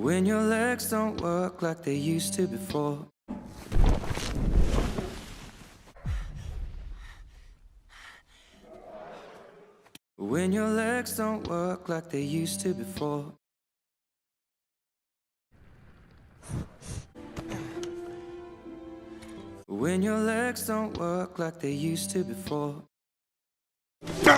When your legs don't work like they used to before. When your legs don't work like they used to before. When your legs don't work like they used to before.